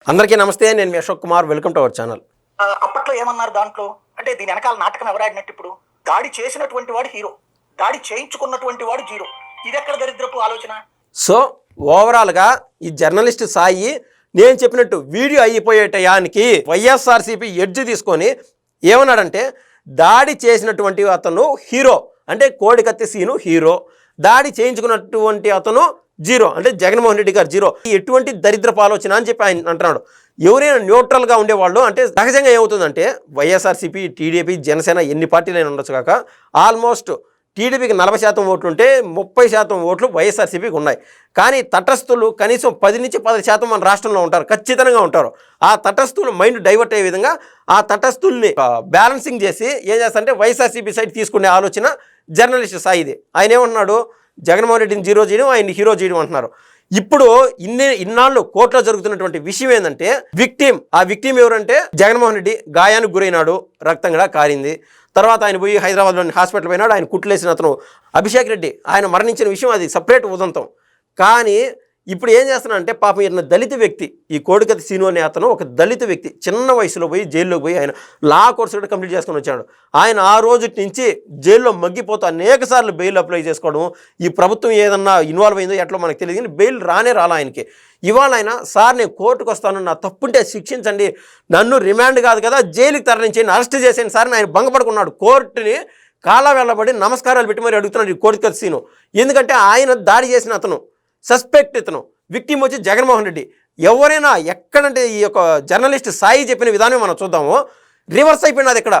అందరికీ నమస్తే. నేను మీ Ashok Kumar. Welcome to our channel. అప్పట్లో ఏమన్నారు దాంట్లో అంటే దీని వెనకాల నాటకం ఎవరాడినట్టు ఇప్పుడు దాడి చేసినటువంటి వాడు హీరో, దాడి చేయించుకున్నటువంటి వాడు జీరో. ఇది ఎక్కడ దరిద్రపు ఆలోచన? సో ఓవరాల్గా ఈ జర్నలిస్ట్ సాయి నేను చెప్పినట్టు వీడియో అయిపోయే టయానికి వైఎస్ఆర్సీపీ ఎడ్జ్ తీసుకొని ఏమన్నాడంటే, దాడి చేసినటువంటి అతను హీరో అంటే కోడికత్తి సీను హీరో, దాడి చేయించుకున్నటువంటి అతను జీరో అంటే జగన్మోహన్ రెడ్డి గారు జీరో. ఎటువంటి దరిద్రపు ఆలోచన అని చెప్పి ఆయన అంటున్నాడు. ఎవరైనా న్యూట్రల్గా ఉండేవాళ్ళు అంటే సహజంగా ఏమవుతుందంటే వైఎస్ఆర్సీపీ, టీడీపీ, జనసేన ఎన్ని పార్టీలైనా ఉండొచ్చు కాక ఆల్మోస్ట్ టీడీపీకి 40% ఓట్లు ఉంటే 30% ఓట్లు వైఎస్ఆర్సీపీకి ఉన్నాయి. కానీ తటస్థులు కనీసం 10 నుంచి 10% మన రాష్ట్రంలో ఉంటారు, ఖచ్చితంగా ఉంటారు. ఆ తటస్థులు మైండ్ డైవర్ట్ అయ్యే విధంగా ఆ తటస్థుల్ని బ్యాలెన్సింగ్ చేసి ఏం చేస్తారంటే వైఎస్ఆర్సీపీ సైడ్ తీసుకునే ఆలోచన జర్నలిస్ట్ సాయిది. ఆయన ఏమంటున్నాడు, జగన్మోహన్ రెడ్డిని జీరో చేయడం, ఆయన హీరో చేయడం అంటున్నారు. ఇప్పుడు ఇన్నాళ్ళు కోర్టులో జరుగుతున్నటువంటి విషయం ఏంటంటే ఆ విక్టిమ్ ఎవరంటే జగన్మోహన్ రెడ్డి గాయానికి గురైనాడు, రక్తం కూడా కారింది. తర్వాత ఆయన పోయి హైదరాబాద్లోని హాస్పిటల్ పోయినాడు. ఆయన కుట్లేసిన అతను అభిషేక్ రెడ్డి ఆయన మరణించిన విషయం అది సపరేట్ ఉదంతం. కానీ ఇప్పుడు ఏం చేస్తున్నాడంటే పాపం ఈయన దళిత వ్యక్తి, ఈ కోడికత్తి సీను అనే అతను ఒక దళిత వ్యక్తి, చిన్న వయసులో పోయి జైల్లోకి పోయి ఆయన లా కోర్సు కూడా కంప్లీట్ చేసుకొని వచ్చాడు. ఆయన ఆ రోజు నుంచి జైల్లో మగ్గిపోతూ అనేక సార్లు బెయిల్ అప్లై చేసుకోవడం, ఈ ప్రభుత్వం ఏదన్నా ఇన్వాల్వ్ అయిందో ఎట్లా మనకు తెలియదు కానీ బెయిల్ రాలా ఆయనకి. ఇవాళ ఆయన సార్ నేను కోర్టుకు వస్తాను, నా తప్పుంటే శిక్షించండి, నన్ను రిమాండ్ కాదు కదా జైలుకి తరలించండి, అరెస్ట్ చేసేయండి సార్ ఆయన భంగపడుకున్నాడు. కోర్టుని కాళ్ళ వెళ్ళబడి నమస్కారాలు పెట్టి మరి అడుగుతున్నాడు ఈ కోడికత్తి సీను. ఎందుకంటే ఆయన దాడి చేసిన అతను సస్పెక్ట్, ఇతను విక్టిమ్ వచ్చి జగన్మోహన్ రెడ్డి. ఎవరైనా ఎక్కడంటే ఈ యొక్క జర్నలిస్ట్ సాయి చెప్పిన విధానం మనం చూద్దాము, రివర్స్ అయిపోయినది. ఇక్కడ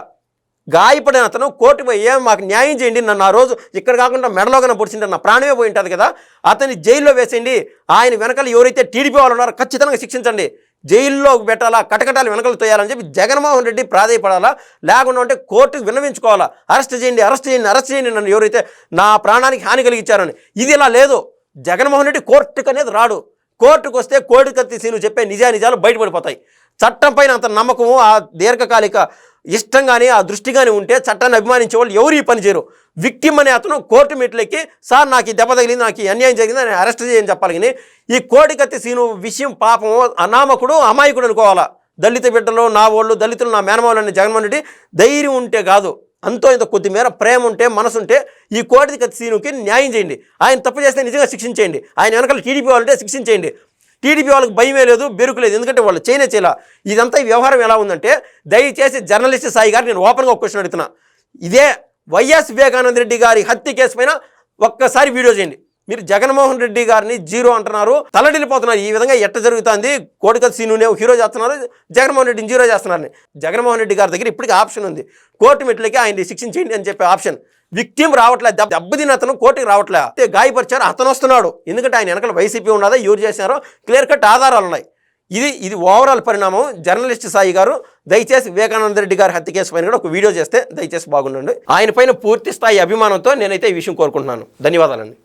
గాయపడిన అతను కోర్టు పోయి మాకు న్యాయం చేయండి, నన్ను ఆ రోజు ఇక్కడ కాకుండా మెడలో కన్నా పొడిచింటే నా ప్రాణమే పోయి ఉంటుంది కదా, అతన్ని జైల్లో వేసేయండి, ఆయన వెనకాల ఎవరైతే టీడీపీ వాళ్ళు ఉన్నారో ఖచ్చితంగా శిక్షించండి, జైల్లో పెట్టాలా, కటకటాలు వెనకలు తోయాలని చెప్పి జగన్మోహన్ రెడ్డి ప్రాధాయపడాలా, లేకుండా ఉంటే కోర్టుకు విన్నవించుకోవాలా, అరెస్ట్ చేయండి నన్ను ఎవరైతే నా ప్రాణానికి హాని కలిగించారని. ఇది ఇలా లేదు. జగన్మోహన్ రెడ్డి కోర్టుకు అనేది రాడు. కోర్టుకు వస్తే కోడికత్తి సీను చెప్పే నిజాలు బయటపడిపోతాయి. చట్టం పైన అంత నమ్మకము, ఆ దీర్ఘకాలిక ఇష్టం కానీ ఆ దృష్టి కానీ ఉంటే చట్టాన్ని అభిమానించే వాళ్ళు ఎవరు ఈ పని చేయరు. విక్టిమ్ అనే అతను కోర్టు మెట్లెక్కి సార్ నాకు ఈ దెబ్బ తగిలింది, నాకు ఈ అన్యాయం జరిగింది అని అరెస్ట్ చేయని చెప్పాలి. కానీ ఈ కోడికత్తి సీను విషయం పాపం అనామకుడు, అమాయకుడు అనుకోవాలా. దళిత బిడ్డలు నా వాళ్ళు, దళితులు నా మేనమావులని జగన్మోహన్ రెడ్డి ధైర్యం ఉంటే కాదు, అంతో ఇంత కొద్దిమేర ప్రేమ ఉంటే, మనసుంటే ఈ కోడికత్తి సీనుకి న్యాయం చేయండి. ఆయన తప్పు చేస్తే నిజంగా శిక్షించేయండి. ఆయన వెనకాల టీడీపీ వాళ్ళంటే శిక్షించేయండి. టీడీపీ వాళ్ళకి భయమే లేదు, బెరుకు లేదు, ఎందుకంటే వాళ్ళు చేయలా. ఇదంతా ఈ వ్యవహారం ఎలా ఉందంటే, దయచేసి జర్నలిస్ట్ సాయి గారు నేను ఓపెన్గా ఒక క్వశ్చన్ అడుగుతున్నా. ఇదే వైఎస్ వివేకానంద రెడ్డి గారి హత్య కేసు పైన ఒక్కసారి వీడియో చేయండి. మీరు జగన్మోహన్ రెడ్డి గారిని జీరో అంటున్నారు, తలడిల్లిపోతున్నారు. ఈ విధంగా ఎట్ట జరుగుతుంది, కోడికత్తి సీనునే హీరో చేస్తున్నారు, జగన్మోహన్ రెడ్డిని జీరో చేస్తున్నారని. జగన్మోహన్ రెడ్డి గారి దగ్గర ఇప్పటికీ ఆప్షన్ ఉంది, కోర్టు మెట్లకి ఆయన్ని శిక్షించేయండి అని చెప్పే ఆప్షన్. విక్టిమ్ రావట్లేదు, దెబ్బతిన అతను కోర్టుకి రావట్లే, గాయపరిచారు అతను వస్తున్నాడు. ఎందుకంటే ఆయన వెనకాల వైసీపీ ఉన్నదా, ఎవరు చేసినారో క్లియర్ కట్ ఆధారాలు ఉన్నాయి. ఇది ఓవరాల్ పరిణామం. జర్నలిస్ట్ సాయి గారు దయచేసి వివేకానంద రెడ్డి గారి హత్య కేసు పైన కూడా ఒక వీడియో చేస్తే దయచేసి బాగుండండి. ఆయన పైన పూర్తి స్థాయి అభిమానంతో నేనైతే ఈ విషయం కోరుకుంటున్నాను. ధన్యవాదాలండి.